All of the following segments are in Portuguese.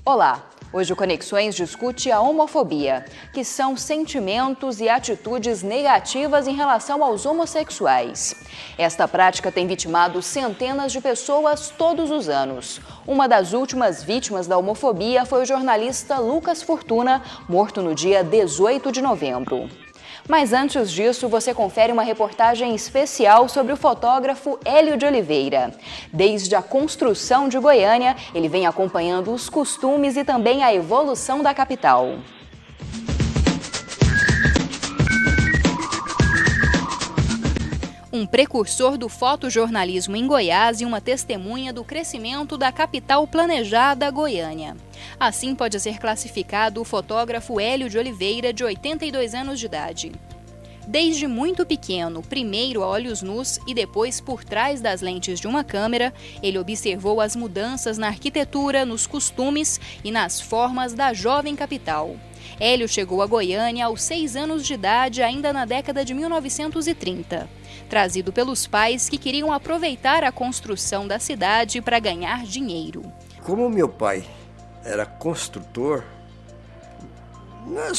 Olá! Hoje o Conexões discute a homofobia, que são sentimentos e atitudes negativas em relação aos homossexuais. Esta prática tem vitimado centenas de pessoas todos os anos. Uma das últimas vítimas da homofobia foi o jornalista Lucas Fortuna, morto no dia 18 de novembro. Mas antes disso, você confere uma reportagem especial sobre o fotógrafo Hélio de Oliveira. Desde a construção de Goiânia, ele vem acompanhando os costumes e também a evolução da capital. Um precursor do fotojornalismo em Goiás e uma testemunha do crescimento da capital planejada, Goiânia. Assim pode ser classificado o fotógrafo Hélio de Oliveira, de 82 anos de idade. Desde muito pequeno, primeiro a olhos nus e depois por trás das lentes de uma câmera, ele observou as mudanças na arquitetura, nos costumes e nas formas da jovem capital. Hélio chegou a Goiânia aos 6 anos de idade, ainda na década de 1930. Trazido pelos pais que queriam aproveitar a construção da cidade para ganhar dinheiro. Como meu pai era construtor, não é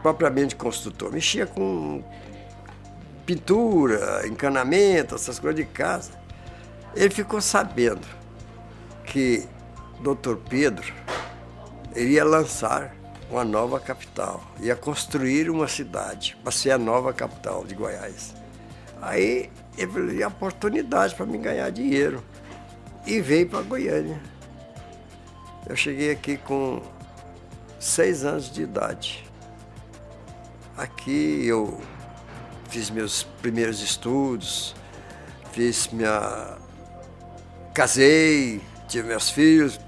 propriamente construtor, mexia com pintura, encanamento, essas coisas de casa. Ele ficou sabendo que Dr. Pedro iria lançar uma nova capital, ia construir uma cidade para ser a nova capital de Goiás. Aí ele viu a oportunidade para me ganhar dinheiro e veio para Goiânia. Eu cheguei aqui com 6 anos de idade. Aqui eu fiz meus primeiros estudos, casei, tive meus filhos,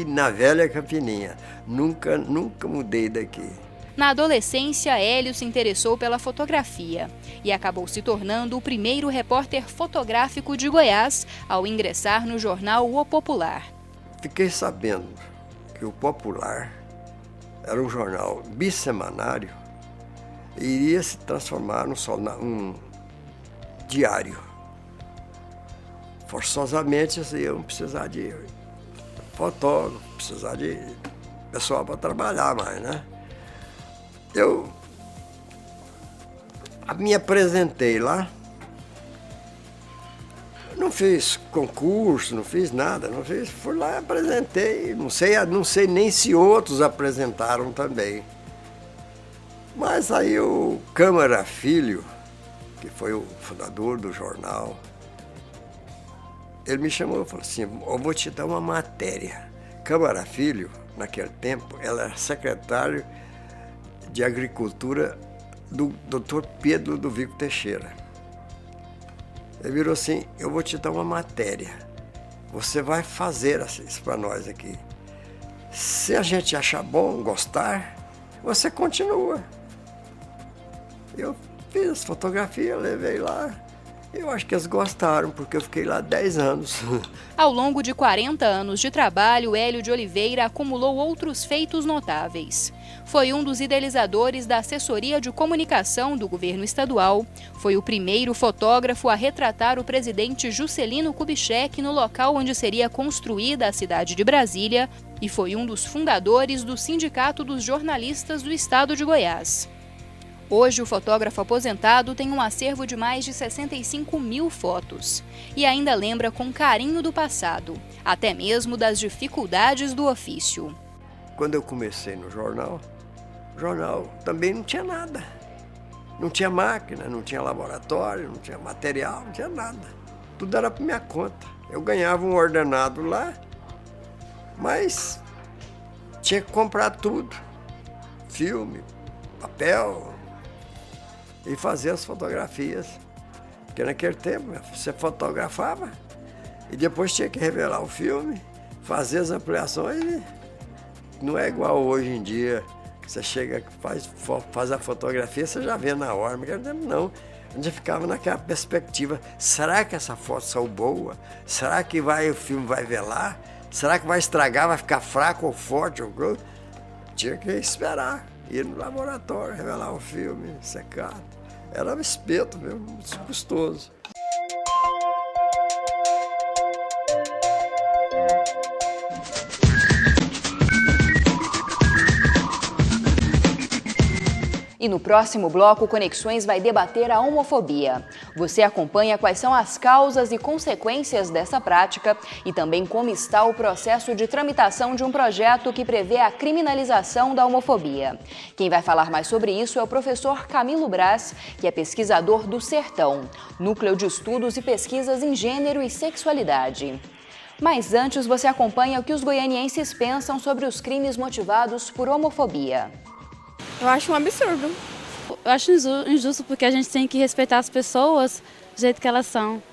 na velha Campininha. Nunca mudei daqui. Na adolescência, Hélio se interessou pela fotografia e acabou se tornando o primeiro repórter fotográfico de Goiás ao ingressar no jornal O Popular. Fiquei sabendo que o Popular era um jornal bissemanário e iria se transformar num diário. Forçosamente iam precisar de fotógrafo, precisar de pessoal para trabalhar mais, né? Eu me apresentei lá, não fiz concurso, não fiz nada, fui lá e apresentei, não sei nem se outros apresentaram também. Mas aí o Câmara Filho, que foi o fundador do jornal, ele me chamou e falou assim, eu vou te dar uma matéria. Câmara Filho, naquele tempo, ela era secretário de Agricultura do Dr. Pedro Ludovico Teixeira. Ele virou assim, eu vou te dar uma matéria, você vai fazer isso para nós aqui. Se a gente achar bom, gostar, você continua. Eu fiz as fotografias, levei lá. Eu acho que eles gostaram, porque eu fiquei lá 10 anos. Ao longo de 40 anos de trabalho, Hélio de Oliveira acumulou outros feitos notáveis. Foi um dos idealizadores da assessoria de comunicação do governo estadual, foi o primeiro fotógrafo a retratar o presidente Juscelino Kubitschek no local onde seria construída a cidade de Brasília e foi um dos fundadores do Sindicato dos Jornalistas do Estado de Goiás. Hoje, o fotógrafo aposentado tem um acervo de mais de 65 mil fotos e ainda lembra com carinho do passado, até mesmo das dificuldades do ofício. Quando eu comecei no jornal, o jornal também não tinha nada. Não tinha máquina, não tinha laboratório, não tinha material, não tinha nada. Tudo era por minha conta. Eu ganhava um ordenado lá, mas tinha que comprar tudo. Filme, papel, e fazer as fotografias. Porque naquele tempo você fotografava e depois tinha que revelar o filme, fazer as ampliações. Não é igual hoje em dia, que você chega, faz a fotografia, você já vê na hora. Naquele tempo não. A gente ficava naquela perspectiva, será que essa foto saiu boa? Será que o filme vai velar? Será que vai estragar, vai ficar fraco ou forte? Tinha que esperar, ir no laboratório, revelar o filme, secar. Era um espeto mesmo, muito custoso. E no próximo bloco, Conexões vai debater a homofobia. Você acompanha quais são as causas e consequências dessa prática e também como está o processo de tramitação de um projeto que prevê a criminalização da homofobia. Quem vai falar mais sobre isso é o professor Camilo Braz, que é pesquisador do Sertão, Núcleo de Estudos e Pesquisas em Gênero e Sexualidade. Mas antes, você acompanha o que os goianienses pensam sobre os crimes motivados por homofobia. Eu acho um absurdo. Eu acho injusto porque a gente tem que respeitar as pessoas do jeito que elas são.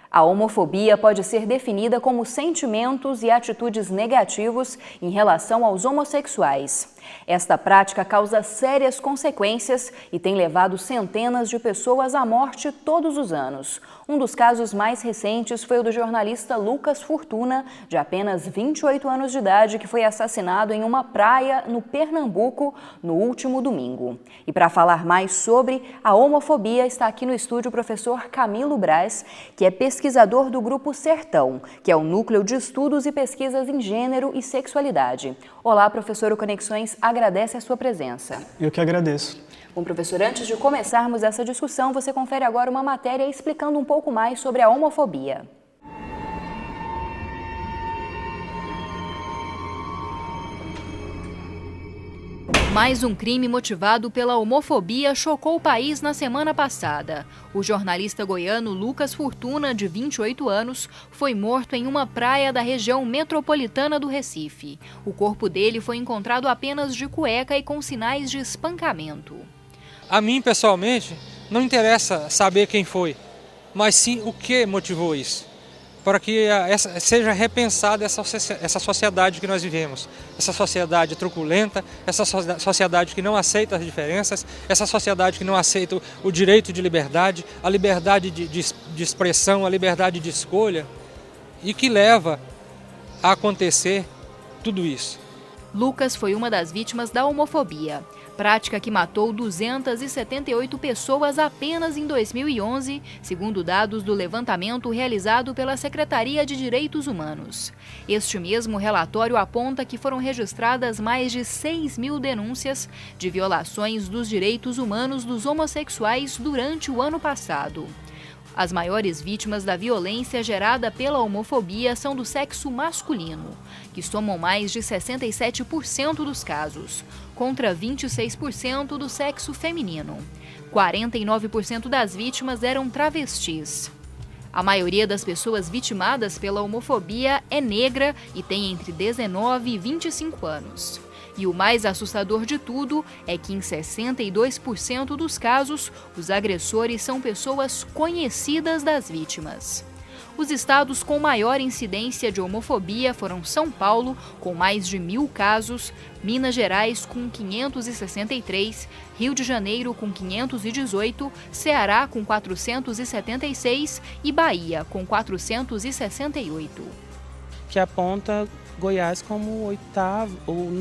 A homofobia pode ser definida como sentimentos e atitudes negativos em relação aos homossexuais. Esta prática causa sérias consequências e tem levado centenas de pessoas à morte todos os anos. Um dos casos mais recentes foi o do jornalista Lucas Fortuna, de apenas 28 anos de idade, que foi assassinado em uma praia no Pernambuco no último domingo. E para falar mais sobre a homofobia, está aqui no estúdio o professor Camilo Braz, que é pesquisador do Grupo Sertão, que é o Núcleo de Estudos e Pesquisas em Gênero e Sexualidade. Olá, professor, o Conexões agradece a sua presença. Eu que agradeço. Bom, professor, antes de começarmos essa discussão, você confere agora uma matéria explicando um pouco mais sobre a homofobia. Mais um crime motivado pela homofobia chocou o país na semana passada. O jornalista goiano Lucas Fortuna, de 28 anos, foi morto em uma praia da região metropolitana do Recife. O corpo dele foi encontrado apenas de cueca e com sinais de espancamento. A mim, pessoalmente, não interessa saber quem foi, mas sim o que motivou isso. Para que seja repensada essa sociedade que nós vivemos. Essa sociedade truculenta, essa sociedade que não aceita as diferenças, essa sociedade que não aceita o direito de liberdade, a liberdade de expressão, a liberdade de escolha, e que leva a acontecer tudo isso. Lucas foi uma das vítimas da homofobia, prática que matou 278 pessoas apenas em 2011, segundo dados do levantamento realizado pela Secretaria de Direitos Humanos. Este mesmo relatório aponta que foram registradas mais de 6.000 denúncias de violações dos direitos humanos dos homossexuais durante o ano passado. As maiores vítimas da violência gerada pela homofobia são do sexo masculino, que somam mais de 67% dos casos, contra 26% do sexo feminino. 49% das vítimas eram travestis. A maioria das pessoas vitimadas pela homofobia é negra e tem entre 19 e 25 anos. E o mais assustador de tudo é que em 62% dos casos, os agressores são pessoas conhecidas das vítimas. Os estados com maior incidência de homofobia foram São Paulo, com mais de 1.000 casos, Minas Gerais, com 563, Rio de Janeiro, com 518, Ceará, com 476 e Bahia, com 468. Que aponta Goiás como o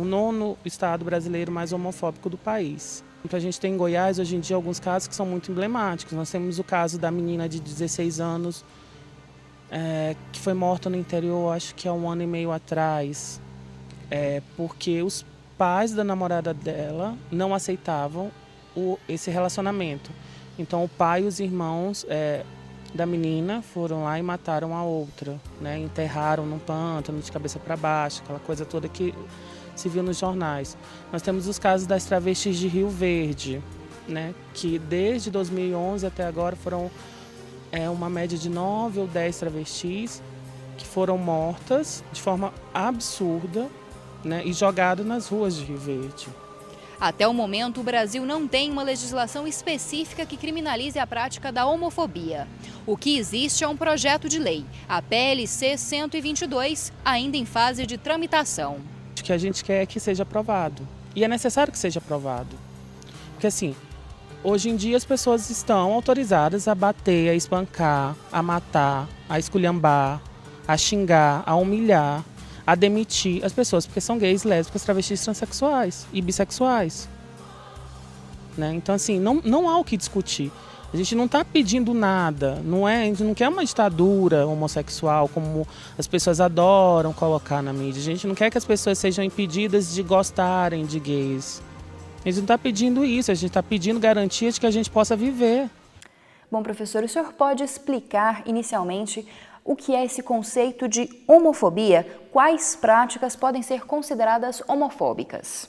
nono estado brasileiro mais homofóbico do país. A gente tem em Goiás, hoje em dia, alguns casos que são muito emblemáticos. Nós temos o caso da menina de 16 anos, que foi morta no interior, acho que há 1 ano e meio atrás, porque os pais da namorada dela não aceitavam esse relacionamento. Então, o pai e os irmãos da menina foram lá e mataram a outra, né? Enterraram num pântano de cabeça para baixo, aquela coisa toda que se viu nos jornais. Nós temos os casos das travestis de Rio Verde, né? Que desde 2011 até agora foram uma média de 9 ou 10 travestis que foram mortas de forma absurda, né? E jogadas nas ruas de Rio Verde. Até o momento, o Brasil não tem uma legislação específica que criminalize a prática da homofobia. O que existe é um projeto de lei, a PLC 122, ainda em fase de tramitação. O que a gente quer é que seja aprovado. E é necessário que seja aprovado. Porque assim, hoje em dia as pessoas estão autorizadas a bater, a espancar, a matar, a esculhambar, a xingar, a humilhar, a demitir as pessoas porque são gays, lésbicas, travestis, transexuais e bissexuais. Né? Então assim, não há o que discutir. A gente não está pedindo nada, a gente não quer uma ditadura homossexual como as pessoas adoram colocar na mídia. A gente não quer que as pessoas sejam impedidas de gostarem de gays. A gente não está pedindo isso, a gente está pedindo garantias de que a gente possa viver. Bom, professor, o senhor pode explicar inicialmente o que é esse conceito de homofobia? Quais práticas podem ser consideradas homofóbicas?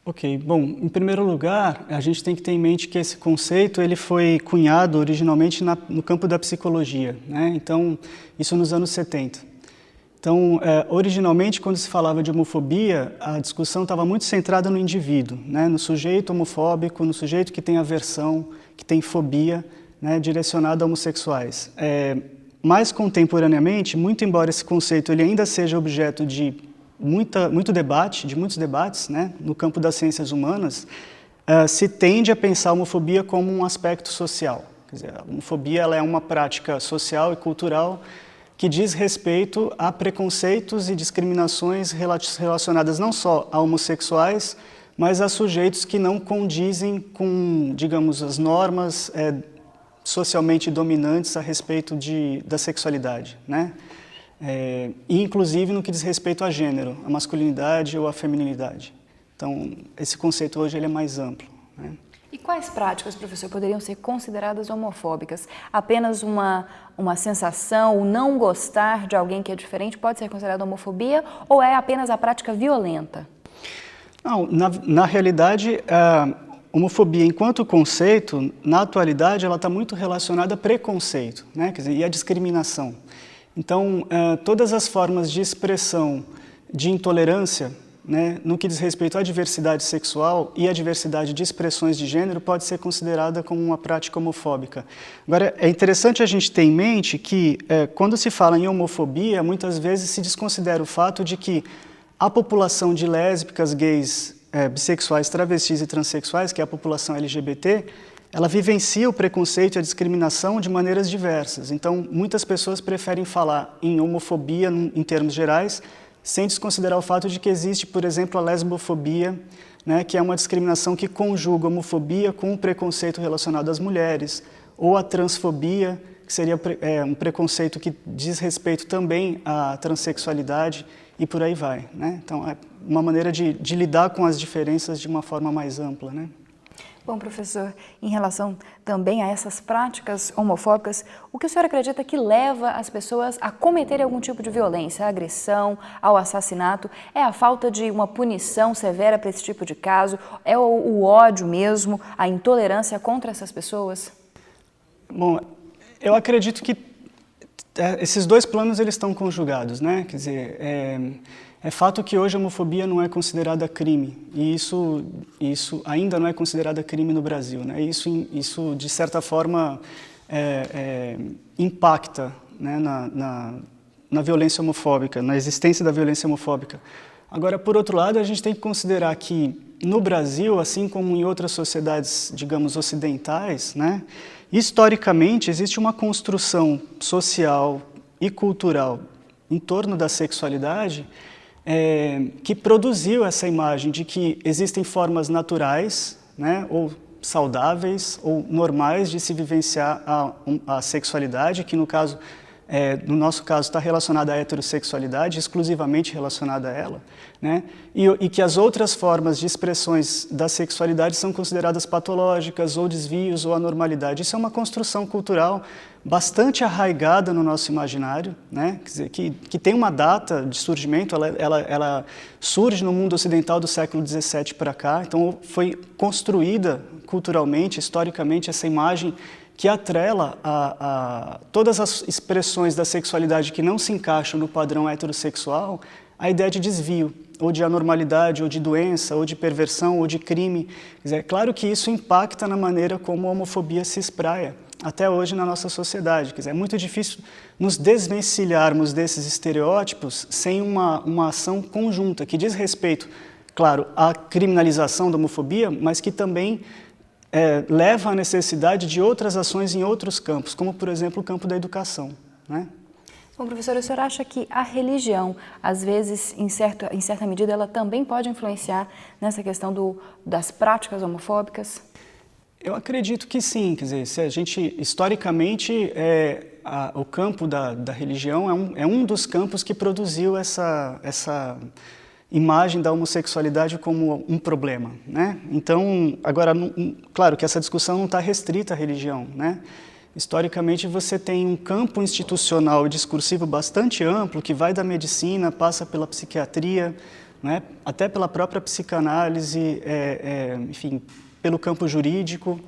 Ok, bom, em primeiro lugar, a gente tem que ter em mente que esse conceito ele foi cunhado originalmente no campo da psicologia, né? Então, isso nos anos 70. Então, originalmente, quando se falava de homofobia, a discussão estava muito centrada no indivíduo, né? No sujeito homofóbico, no sujeito que tem aversão, que tem fobia, né? Direcionada a homossexuais. Mais contemporaneamente, muito embora esse conceito ele ainda seja objeto de muitos debates, né, no campo das ciências humanas, se tende a pensar a homofobia como um aspecto social. Quer dizer, a homofobia ela é uma prática social e cultural que diz respeito a preconceitos e discriminações relacionadas não só a homossexuais, mas a sujeitos que não condizem com, digamos, as normas socialmente dominantes a respeito da sexualidade, né? E inclusive no que diz respeito a gênero, a masculinidade ou a feminilidade. Então, esse conceito hoje ele é mais amplo, né? E quais práticas, professor, poderiam ser consideradas homofóbicas? Apenas uma sensação, o não gostar de alguém que é diferente pode ser considerado homofobia ou é apenas a prática violenta? Não, na realidade, homofobia, enquanto conceito, na atualidade, ela está muito relacionada a preconceito, né? Quer dizer, e a discriminação. Então, todas as formas de expressão de intolerância, né, no que diz respeito à diversidade sexual e à diversidade de expressões de gênero, pode ser considerada como uma prática homofóbica. Agora, é interessante a gente ter em mente que, quando se fala em homofobia, muitas vezes se desconsidera o fato de que a população de lésbicas, gays, bissexuais, travestis e transexuais, que é a população LGBT, ela vivencia o preconceito e a discriminação de maneiras diversas. Então, muitas pessoas preferem falar em homofobia em termos gerais, sem desconsiderar o fato de que existe, por exemplo, a lesbofobia, né, que é uma discriminação que conjuga a homofobia com o preconceito relacionado às mulheres, ou a transfobia, que seria um preconceito que diz respeito também à transexualidade, e por aí vai, né? Então, é uma maneira de lidar com as diferenças de uma forma mais ampla, né? Bom, professor, em relação também a essas práticas homofóbicas, o que o senhor acredita que leva as pessoas a cometerem algum tipo de violência, a agressão, ao assassinato? É a falta de uma punição severa para esse tipo de caso? É o ódio mesmo, a intolerância contra essas pessoas? Bom, eu acredito que esses dois planos eles estão conjugados, né? Quer dizer, é fato que hoje a homofobia não é considerada crime, e isso ainda não é considerada crime no Brasil, né? Isso de certa forma, impacta, né, na violência homofóbica, na existência da violência homofóbica. Agora, por outro lado, a gente tem que considerar que no Brasil, assim como em outras sociedades, digamos, ocidentais, né, historicamente existe uma construção social e cultural em torno da sexualidade que produziu essa imagem de que existem formas naturais, né, ou saudáveis ou normais de se vivenciar a sexualidade, que no nosso caso está relacionada à heterossexualidade, exclusivamente relacionada a ela, né? E que as outras formas de expressões da sexualidade são consideradas patológicas ou desvios ou anormalidade. Isso é uma construção cultural bastante arraigada no nosso imaginário, né? Quer dizer, que tem uma data de surgimento, ela surge no mundo ocidental do século XVII para cá, então foi construída culturalmente, historicamente, essa imagem que atrela a todas as expressões da sexualidade que não se encaixam no padrão heterossexual a ideia de desvio, ou de anormalidade, ou de doença, ou de perversão, ou de crime. Quer dizer, é claro que isso impacta na maneira como a homofobia se espraia até hoje na nossa sociedade. Quer dizer, é muito difícil nos desvencilharmos desses estereótipos sem uma ação conjunta que diz respeito, claro, à criminalização da homofobia, mas que também leva à necessidade de outras ações em outros campos, como, por exemplo, o campo da educação, né? Bom, professora, o senhor acha que a religião, às vezes, em certa medida, ela também pode influenciar nessa questão das práticas homofóbicas? Eu acredito que sim. Quer dizer, se a gente, historicamente, o campo da religião é um dos campos que produziu essa imagem da homossexualidade como um problema, né? Então, agora, claro que essa discussão não está restrita à religião, né? Historicamente, você tem um campo institucional e discursivo bastante amplo, que vai da medicina, passa pela psiquiatria, né, até pela própria psicanálise, enfim, pelo campo jurídico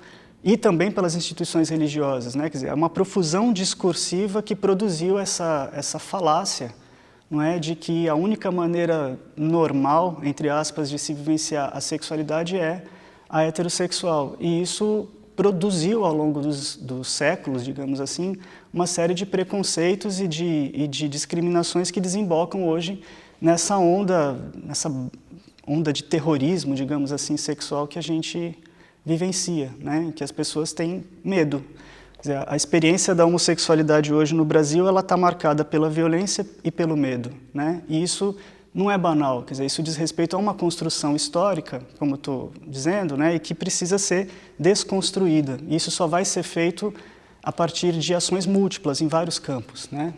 e também pelas instituições religiosas, né? Quer dizer, é uma profusão discursiva que produziu essa falácia, não é, de que a única maneira normal, entre aspas, de se vivenciar a sexualidade é a heterossexual. E isso produziu ao longo dos séculos, digamos assim, uma série de preconceitos e de discriminações que desembocam hoje nessa onda de terrorismo, digamos assim, sexual que a gente vivencia, né? Que as pessoas têm medo. Quer dizer, a experiência da homossexualidade hoje no Brasil, ela está marcada pela violência e pelo medo, né? E isso não é banal, quer dizer, isso diz respeito a uma construção histórica, como eu estou dizendo, né, e que precisa ser desconstruída. E isso só vai ser feito a partir de ações múltiplas em vários campos, né?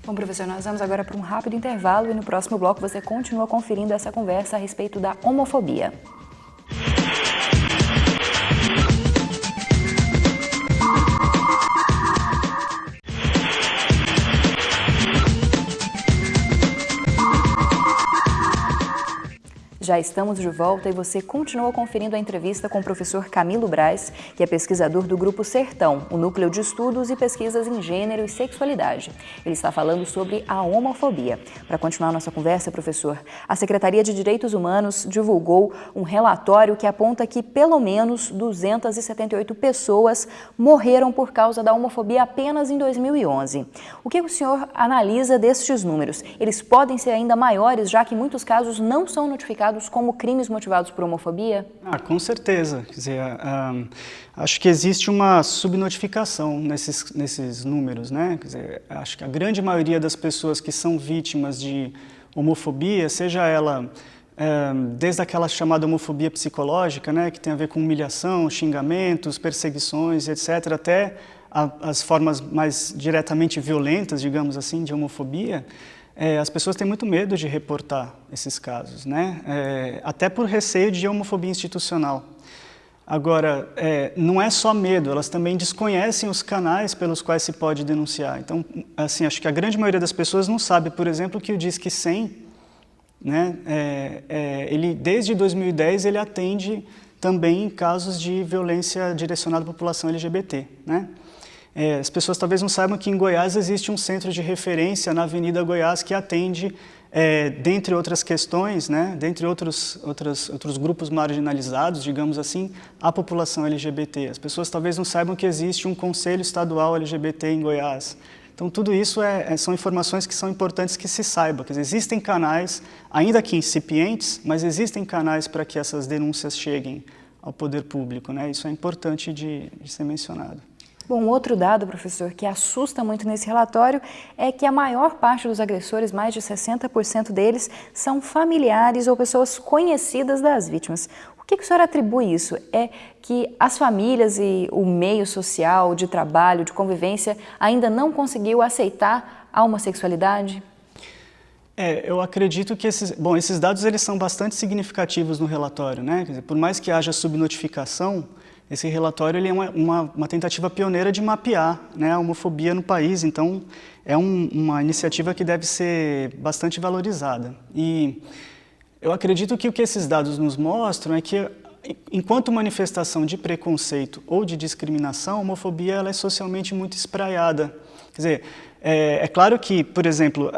Bom, professor, nós vamos agora para um rápido intervalo e no próximo bloco você continua conferindo essa conversa a respeito da homofobia. Já estamos de volta e você continua conferindo a entrevista com o professor Camilo Braz, que é pesquisador do Grupo Sertão, o núcleo de estudos e pesquisas em gênero e sexualidade. Ele está falando sobre a homofobia. Para continuar nossa conversa, professor, a Secretaria de Direitos Humanos divulgou um relatório que aponta que pelo menos 278 pessoas morreram por causa da homofobia apenas em 2011. O que o senhor analisa destes números? Eles podem ser ainda maiores, já que muitos casos não são notificados como crimes motivados por homofobia? Com certeza. Quer dizer, acho que existe uma subnotificação nesses números, né? Quer dizer, acho que a grande maioria das pessoas que são vítimas de homofobia, seja ela desde aquela chamada homofobia psicológica, né, que tem a ver com humilhação, xingamentos, perseguições, etc., até as formas mais diretamente violentas, digamos assim, de homofobia, as pessoas têm muito medo de reportar esses casos, né? Até por receio de homofobia institucional. Agora, não é só medo, elas também desconhecem os canais pelos quais se pode denunciar. Então, assim, acho que a grande maioria das pessoas não sabe, por exemplo, que o Disque 100, né, ele, desde 2010, ele atende também casos de violência direcionada à população LGBT, né? As pessoas talvez não saibam que em Goiás existe um centro de referência na Avenida Goiás que atende, dentre outras questões, né, dentre outros grupos marginalizados, digamos assim, a população LGBT. As pessoas talvez não saibam que existe um Conselho Estadual LGBT em Goiás. Então, tudo isso são informações que são importantes que se saiba. Quer dizer, existem canais, ainda que incipientes, mas existem canais para que essas denúncias cheguem ao poder público, né? Isso é importante de ser mencionado. Bom, outro dado, professor, que assusta muito nesse relatório é que a maior parte dos agressores, mais de 60% deles, são familiares ou pessoas conhecidas das vítimas. O que o senhor atribui isso? É que as famílias e o meio social, de trabalho, de convivência, ainda não conseguiu aceitar a homossexualidade? Eu acredito que esses dados eles são bastante significativos no relatório, né? Quer dizer, por mais que haja subnotificação, esse relatório ele é uma tentativa pioneira de mapear, né, a homofobia no país, então é uma iniciativa que deve ser bastante valorizada. E eu acredito que o que esses dados nos mostram é que enquanto manifestação de preconceito ou de discriminação, a homofobia ela é socialmente muito espraiada. Quer dizer, é claro que, por exemplo,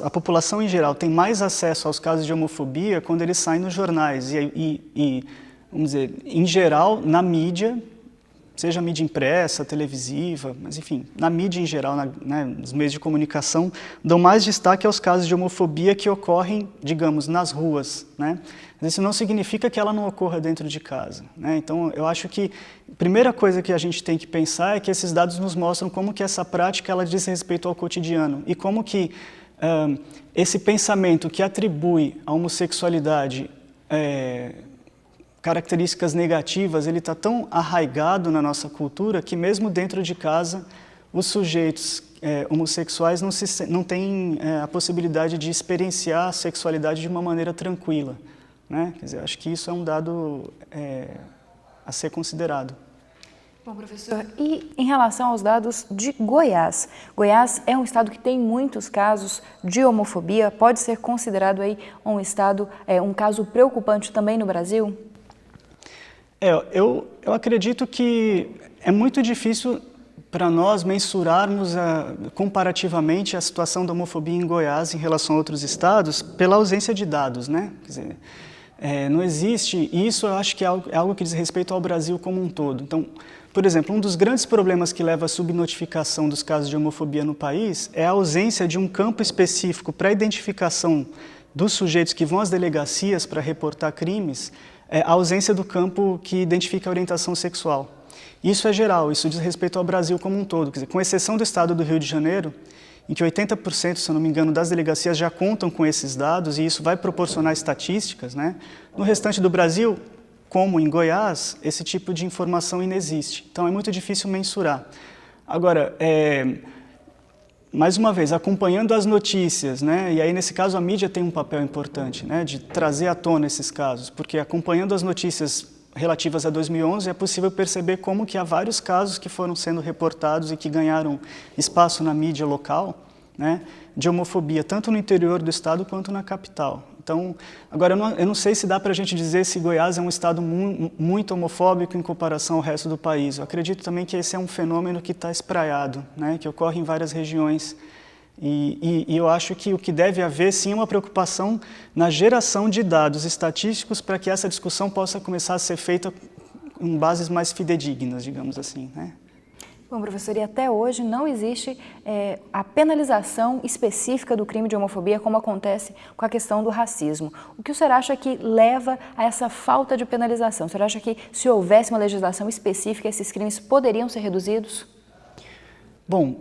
a população em geral, tem mais acesso aos casos de homofobia quando eles saem nos jornais e vamos dizer, em geral, na mídia, seja mídia impressa, televisiva, mas enfim, na mídia em geral, nos meios de comunicação, dão mais destaque aos casos de homofobia que ocorrem, digamos, nas ruas, né? Mas isso não significa que ela não ocorra dentro de casa, né? Então, eu acho que a primeira coisa que a gente tem que pensar é que esses dados nos mostram como que essa prática ela diz respeito ao cotidiano e como que esse pensamento que atribui à homossexualidade características negativas, ele está tão arraigado na nossa cultura que mesmo dentro de casa os sujeitos homossexuais não têm a possibilidade de experienciar a sexualidade de uma maneira tranquila, né? Quer dizer, acho que isso é um dado a ser considerado. Bom, professor, e em relação aos dados de Goiás? Goiás é um estado que tem muitos casos de homofobia, pode ser considerado aí um estado, um caso preocupante também no Brasil? Eu acredito que é muito difícil para nós mensurarmos comparativamente a situação da homofobia em Goiás em relação a outros estados pela ausência de dados, né? Quer dizer, não existe, e isso eu acho que é algo que diz respeito ao Brasil como um todo. Então, por exemplo, um dos grandes problemas que leva à subnotificação dos casos de homofobia no país é a ausência de um campo específico para a identificação dos sujeitos que vão às delegacias para reportar crimes, a ausência do campo que identifica a orientação sexual. Isso é geral, isso diz respeito ao Brasil como um todo, quer dizer, com exceção do estado do Rio de Janeiro, em que 80%, se eu não me engano, das delegacias já contam com esses dados, e isso vai proporcionar estatísticas, né? No restante do Brasil, como em Goiás, esse tipo de informação inexiste. Então, é muito difícil mensurar. Agora, mais uma vez, acompanhando as notícias, né? E aí, nesse caso, a mídia tem um papel importante, né? De trazer à tona esses casos, porque acompanhando as notícias relativas a 2011, é possível perceber como que há vários casos que foram sendo reportados e que ganharam espaço na mídia local, né? De homofobia, tanto no interior do estado quanto na capital. Então, agora, eu não sei se dá para a gente dizer se Goiás é um estado muito homofóbico em comparação ao resto do país. Eu acredito também que esse é um fenômeno que está espraiado, né, que ocorre em várias regiões. E eu acho que o que deve haver, sim, é uma preocupação na geração de dados estatísticos para que essa discussão possa começar a ser feita em bases mais fidedignas, digamos assim, né? Bom, professor, e até hoje não existe a penalização específica do crime de homofobia, como acontece com a questão do racismo. O que o senhor acha que leva a essa falta de penalização? O senhor acha que, se houvesse uma legislação específica, esses crimes poderiam ser reduzidos? Bom,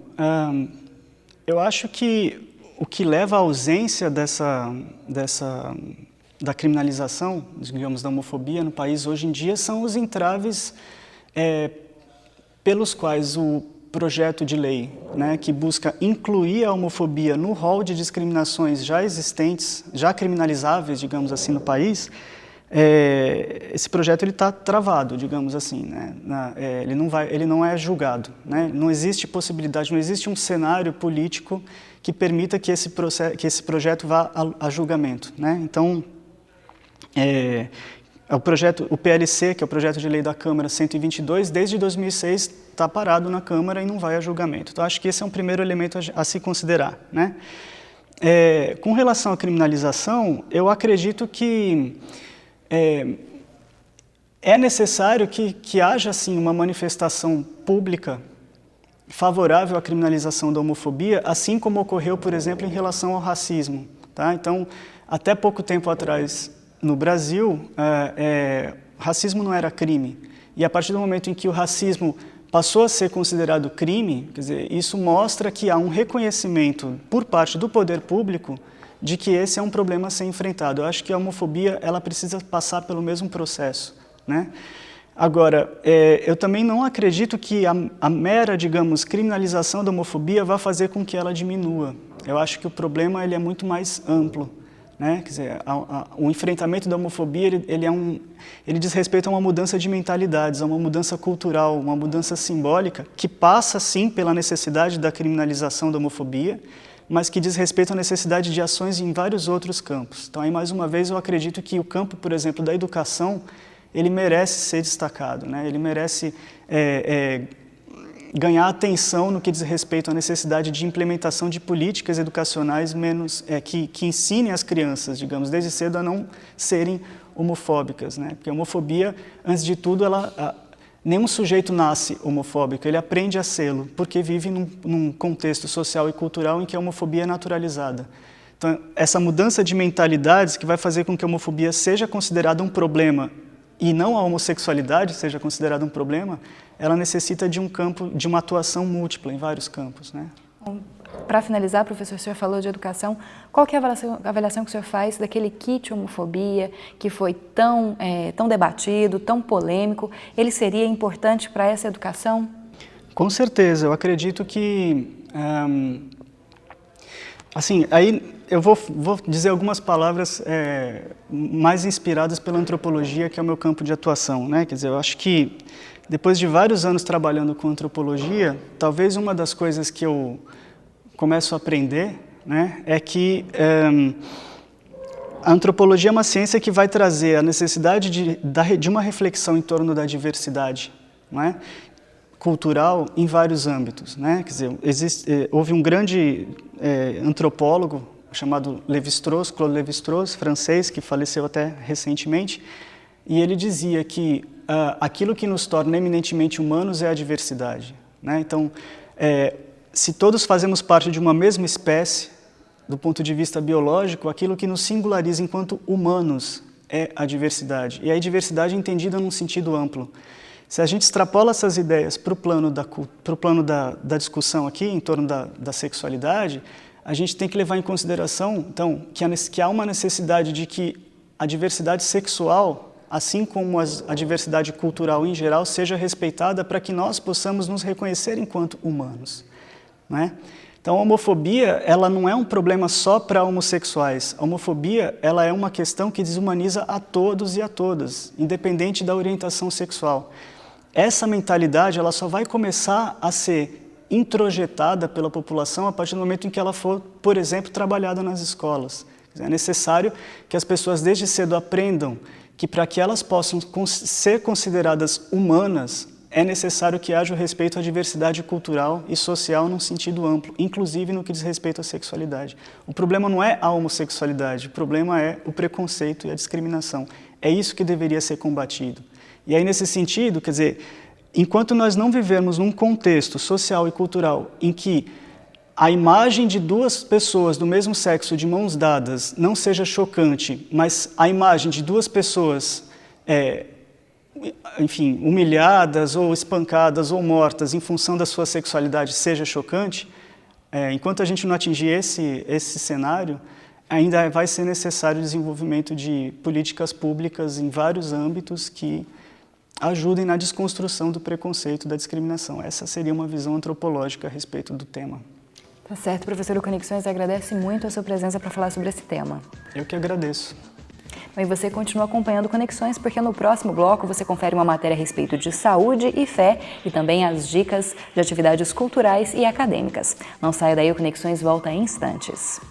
eu acho que o que leva à ausência da criminalização, digamos, da homofobia no país hoje em dia são os entraves pelos quais o projeto de lei, né, que busca incluir a homofobia no rol de discriminações já existentes, já criminalizáveis, digamos assim, no país, esse projeto está travado, digamos assim, né? Ele não é julgado, né? Não existe possibilidade, não existe um cenário político que permita que esse projeto vá a julgamento, né? Então, o PLC, que é o projeto de lei da Câmara 122, desde 2006 está parado na Câmara e não vai a julgamento. Então, acho que esse é um primeiro elemento a se considerar, né? Com relação à criminalização, eu acredito que é necessário que haja, sim, uma manifestação pública favorável à criminalização da homofobia, assim como ocorreu, por exemplo, em relação ao racismo, tá? Então, até pouco tempo atrás, no Brasil, racismo não era crime. E a partir do momento em que o racismo passou a ser considerado crime, quer dizer, isso mostra que há um reconhecimento por parte do poder público de que esse é um problema a ser enfrentado. Eu acho que a homofobia ela precisa passar pelo mesmo processo, né? Agora, eu também não acredito que a mera, digamos, criminalização da homofobia vá fazer com que ela diminua. Eu acho que o problema ele é muito mais amplo, né? Quer dizer, o enfrentamento da homofobia ele diz respeito a uma mudança de mentalidades, a uma mudança cultural, uma mudança simbólica que passa, sim, pela necessidade da criminalização da homofobia, mas que diz respeito à necessidade de ações em vários outros campos. Então, aí, mais uma vez, eu acredito que o campo, por exemplo, da educação, ele merece ser destacado, né? Ele merece ganhar atenção no que diz respeito à necessidade de implementação de políticas educacionais que ensinem as crianças, digamos, desde cedo a não serem homofóbicas, né? Porque a homofobia, antes de tudo, nenhum sujeito nasce homofóbico, ele aprende a sê-lo, porque vive num contexto social e cultural em que a homofobia é naturalizada. Então, essa mudança de mentalidades que vai fazer com que a homofobia seja considerada um problema e não a homossexualidade seja considerada um problema, ela necessita de uma atuação múltipla em vários campos, né? Para finalizar, professor, o senhor falou de educação. Qual que é a avaliação que o senhor faz daquele kit homofobia que foi tão debatido, tão polêmico? Ele seria importante para essa educação? Com certeza. Eu acredito que... assim, aí eu vou dizer algumas palavras mais inspiradas pela antropologia, que é o meu campo de atuação, né? Quer dizer, eu acho que depois de vários anos trabalhando com antropologia, talvez uma das coisas que eu começo a aprender, né, é que a antropologia é uma ciência que vai trazer a necessidade de uma reflexão em torno da diversidade, não é? Cultural em vários âmbitos, né? Quer dizer, houve um grande antropólogo chamado Lévi-Strauss, Claude Lévi-Strauss, francês, que faleceu até recentemente, e ele dizia que aquilo que nos torna eminentemente humanos é a diversidade, né? Então, se todos fazemos parte de uma mesma espécie, do ponto de vista biológico, aquilo que nos singulariza enquanto humanos é a diversidade. E a diversidade é entendida num sentido amplo. Se a gente extrapola essas ideias para o plano da discussão aqui, em torno da sexualidade, a gente tem que levar em consideração, então, que há uma necessidade de que a diversidade sexual, assim como a diversidade cultural em geral, seja respeitada para que nós possamos nos reconhecer enquanto humanos, não é? Então, a homofobia, ela não é um problema só para homossexuais. A homofobia, ela é uma questão que desumaniza a todos e a todas, independente da orientação sexual. Essa mentalidade, ela só vai começar a ser introjetada pela população a partir do momento em que ela for, por exemplo, trabalhada nas escolas. É necessário que as pessoas desde cedo aprendam que para que elas possam ser consideradas humanas, é necessário que haja o respeito à diversidade cultural e social num sentido amplo, inclusive no que diz respeito à sexualidade. O problema não é a homossexualidade, o problema é o preconceito e a discriminação. É isso que deveria ser combatido. E aí, nesse sentido, quer dizer, enquanto nós não vivermos num contexto social e cultural em que a imagem de duas pessoas do mesmo sexo de mãos dadas não seja chocante, mas a imagem de duas pessoas enfim, humilhadas ou espancadas ou mortas em função da sua sexualidade seja chocante, enquanto a gente não atingir esse cenário, ainda vai ser necessário o desenvolvimento de políticas públicas em vários âmbitos que ajudem na desconstrução do preconceito e da discriminação. Essa seria uma visão antropológica a respeito do tema. Tá certo, professor. O Conexões agradece muito a sua presença para falar sobre esse tema. Eu que agradeço. E você continua acompanhando Conexões, porque no próximo bloco você confere uma matéria a respeito de saúde e fé e também as dicas de atividades culturais e acadêmicas. Não saia daí, o Conexões volta em instantes.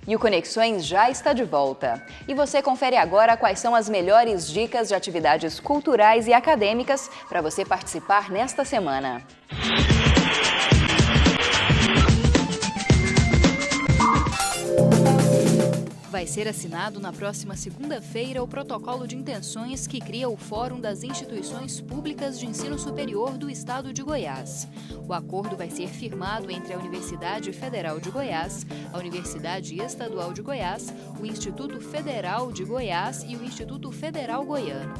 E o Conexões já está de volta. E você confere agora quais são as melhores dicas de atividades culturais e acadêmicas para você participar nesta semana. Vai ser assinado na próxima segunda-feira o protocolo de intenções que cria o Fórum das Instituições Públicas de Ensino Superior do Estado de Goiás. O acordo vai ser firmado entre a Universidade Federal de Goiás, a Universidade Estadual de Goiás, o Instituto Federal de Goiás e o Instituto Federal Goiano.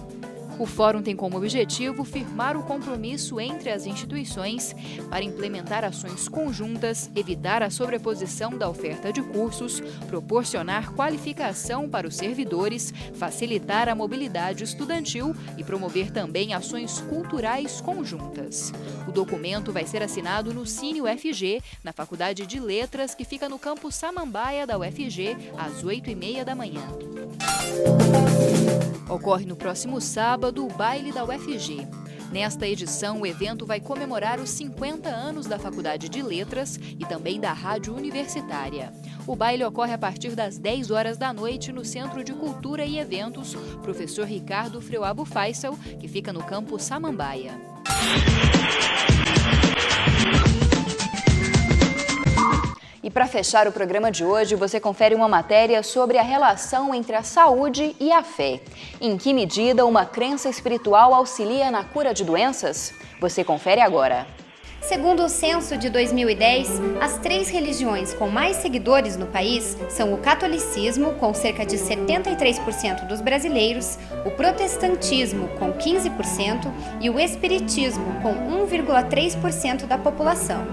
O Fórum tem como objetivo firmar o compromisso entre as instituições para implementar ações conjuntas, evitar a sobreposição da oferta de cursos, proporcionar qualificação para os servidores, facilitar a mobilidade estudantil e promover também ações culturais conjuntas. O documento vai ser assinado no Cine UFG, na Faculdade de Letras, que fica no campus Samambaia da UFG, às 8h30 da manhã. Ocorre no próximo sábado o baile da UFG. Nesta edição, o evento vai comemorar os 50 anos da Faculdade de Letras e também da Rádio Universitária. O baile ocorre a partir das 10 horas da noite no Centro de Cultura e Eventos Professor Ricardo Freuabo Faisal, que fica no campus Samambaia. E para fechar o programa de hoje, você confere uma matéria sobre a relação entre a saúde e a fé. Em que medida uma crença espiritual auxilia na cura de doenças? Você confere agora. Segundo o censo de 2010, as 3 religiões com mais seguidores no país são o catolicismo, com cerca de 73% dos brasileiros, o protestantismo, com 15%, e o espiritismo, com 1,3% da população.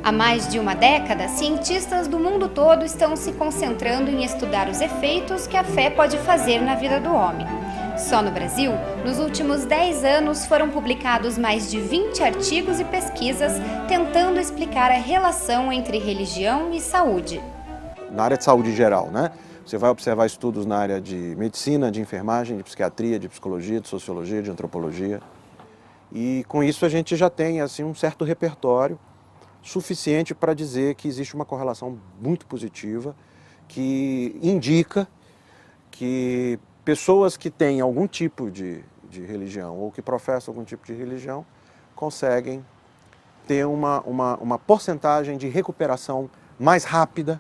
Há mais de uma década, cientistas do mundo todo estão se concentrando em estudar os efeitos que a fé pode fazer na vida do homem. Só no Brasil, nos últimos 10 anos foram publicados mais de 20 artigos e pesquisas tentando explicar a relação entre religião e saúde. Na área de saúde geral, né? Você vai observar estudos na área de medicina, de enfermagem, de psiquiatria, de psicologia, de sociologia, de antropologia. E com isso a gente já tem assim, um certo repertório suficiente para dizer que existe uma correlação muito positiva, que indica que pessoas que têm algum tipo de religião ou que professam algum tipo de religião conseguem ter uma porcentagem de recuperação mais rápida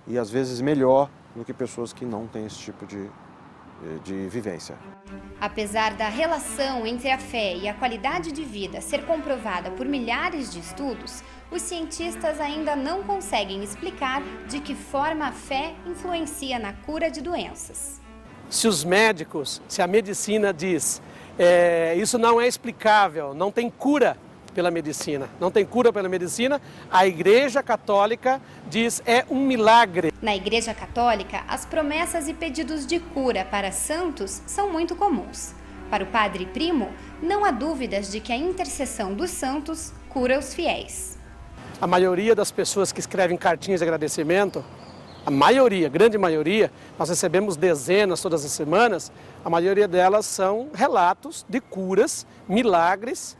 e às vezes melhor do que pessoas que não têm esse tipo de vivência. Apesar da relação entre a fé e a qualidade de vida ser comprovada por milhares de estudos, os cientistas ainda não conseguem explicar de que forma a fé influencia na cura de doenças. Se os médicos, se a medicina diz isso não é explicável, não tem cura pela medicina, a Igreja Católica diz é um milagre. Na Igreja Católica, as promessas e pedidos de cura para santos são muito comuns. Para o Padre Primo, não há dúvidas de que a intercessão dos santos cura os fiéis. A maioria das pessoas que escrevem cartinhas de agradecimento, a maioria, grande maioria, nós recebemos dezenas todas as semanas, a maioria delas são relatos de curas, milagres,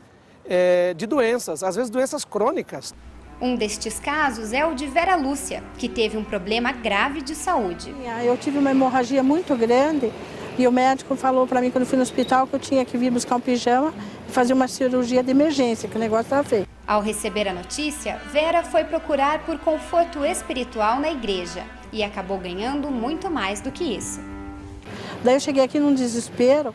de doenças, às vezes doenças crônicas. Um destes casos é o de Vera Lúcia, que teve um problema grave de saúde. Eu tive uma hemorragia muito grande e o médico falou para mim quando eu fui no hospital que eu tinha que vir buscar um pijama e fazer uma cirurgia de emergência, que o negócio estava feio. Ao receber a notícia, Vera foi procurar por conforto espiritual na igreja e acabou ganhando muito mais do que isso. Daí eu cheguei aqui num desespero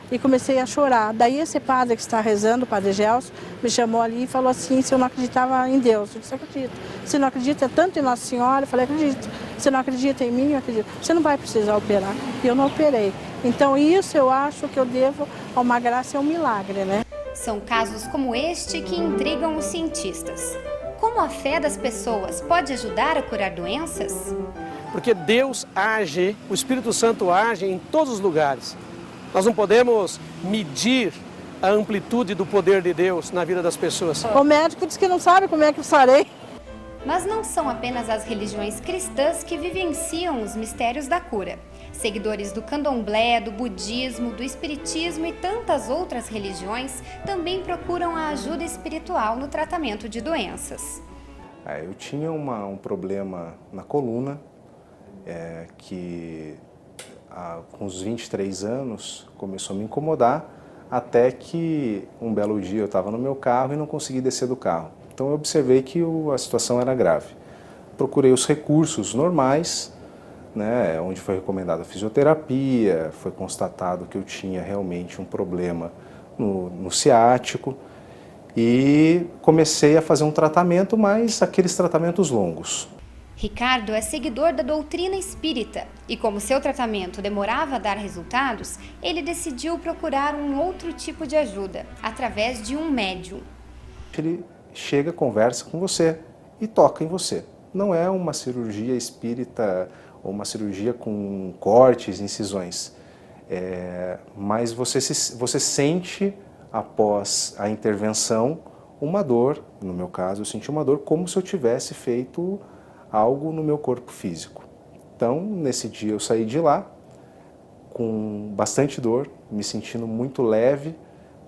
e comecei a chorar. Daí esse padre que está rezando, o padre Gelson, me chamou ali e falou assim, se eu não acreditava em Deus. Eu disse, acredito. Se não acredita tanto em Nossa Senhora, eu falei, acredito. Se não acredita em mim, eu acredito. Você não vai precisar operar. E eu não operei. Então isso eu acho que eu devo a uma graça e a um milagre, né? São casos como este que intrigam os cientistas. Como a fé das pessoas pode ajudar a curar doenças? Porque Deus age, o Espírito Santo age em todos os lugares. Nós não podemos medir a amplitude do poder de Deus na vida das pessoas. O médico disse que não sabe como é que eu sarei. Mas não são apenas as religiões cristãs que vivenciam os mistérios da cura. Seguidores do candomblé, do budismo, do espiritismo e tantas outras religiões também procuram a ajuda espiritual no tratamento de doenças. Eu tinha um problema na coluna que com os 23 anos começou a me incomodar, até que um belo dia eu estava no meu carro e não consegui descer do carro. Então eu observei que a situação era grave. Procurei os recursos normais, né, onde foi recomendada a fisioterapia, foi constatado que eu tinha realmente um problema no ciático e comecei a fazer um tratamento, mas aqueles tratamentos longos. Ricardo é seguidor da doutrina espírita e, como seu tratamento demorava a dar resultados, ele decidiu procurar um outro tipo de ajuda, através de um médium. Ele chega, conversa com você e toca em você. Não é uma cirurgia espírita ou uma cirurgia com cortes, incisões, mas você sente, após a intervenção, uma dor. No meu caso, eu senti uma dor como se eu tivesse feito algo no meu corpo físico. Então, nesse dia eu saí de lá com bastante dor, me sentindo muito leve,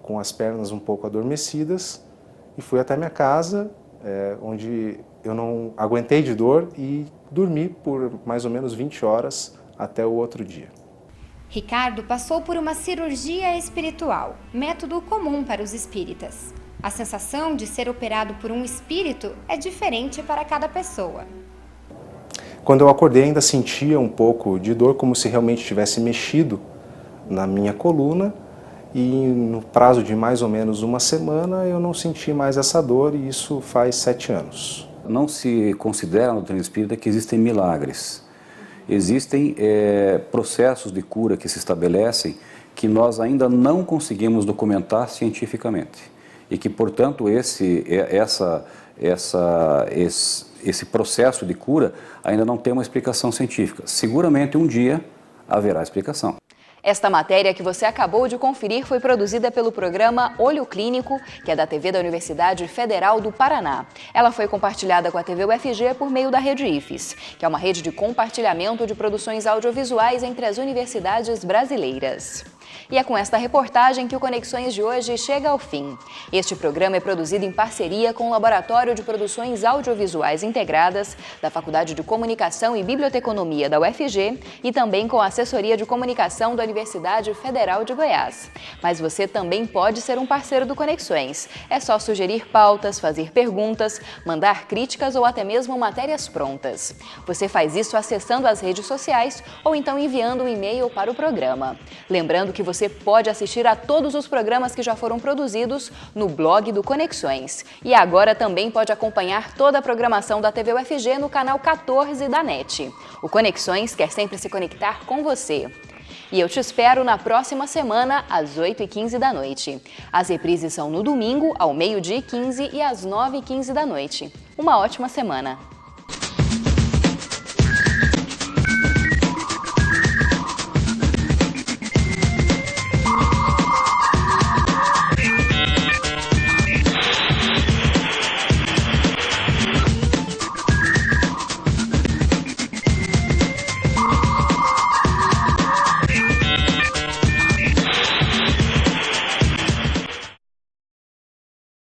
com as pernas um pouco adormecidas e fui até minha casa, onde eu não aguentei de dor e dormi por mais ou menos 20 horas até o outro dia. Ricardo passou por uma cirurgia espiritual, método comum para os espíritas. A sensação de ser operado por um espírito é diferente para cada pessoa. Quando eu acordei ainda sentia um pouco de dor, como se realmente tivesse mexido na minha coluna, e no prazo de mais ou menos uma semana eu não senti mais essa dor, e isso faz 7 anos. Não se considera no doutrina espírita que existem milagres. Existem processos de cura que se estabelecem que nós ainda não conseguimos documentar cientificamente. E que, portanto, esse processo de cura ainda não tem uma explicação científica. Seguramente um dia haverá explicação. Esta matéria que você acabou de conferir foi produzida pelo programa Olho Clínico, que é da TV da Universidade Federal do Paraná. Ela foi compartilhada com a TV UFG por meio da Rede IFES, que é uma rede de compartilhamento de produções audiovisuais entre as universidades brasileiras. E é com esta reportagem que o Conexões de hoje chega ao fim. Este programa é produzido em parceria com o Laboratório de Produções Audiovisuais Integradas da Faculdade de Comunicação e Biblioteconomia da UFG e também com a Assessoria de Comunicação da Universidade Federal de Goiás. Mas você também pode ser um parceiro do Conexões. É só sugerir pautas, fazer perguntas, mandar críticas ou até mesmo matérias prontas. Você faz isso acessando as redes sociais ou então enviando um e-mail para o programa. Lembrando que você pode assistir a todos os programas que já foram produzidos no blog do Conexões. E agora também pode acompanhar toda a programação da TV UFG no canal 14 da NET. O Conexões quer sempre se conectar com você. E eu te espero na próxima semana, às 8h15 da noite. As reprises são no domingo, ao 12h15 e às 9h15 da noite. Uma ótima semana!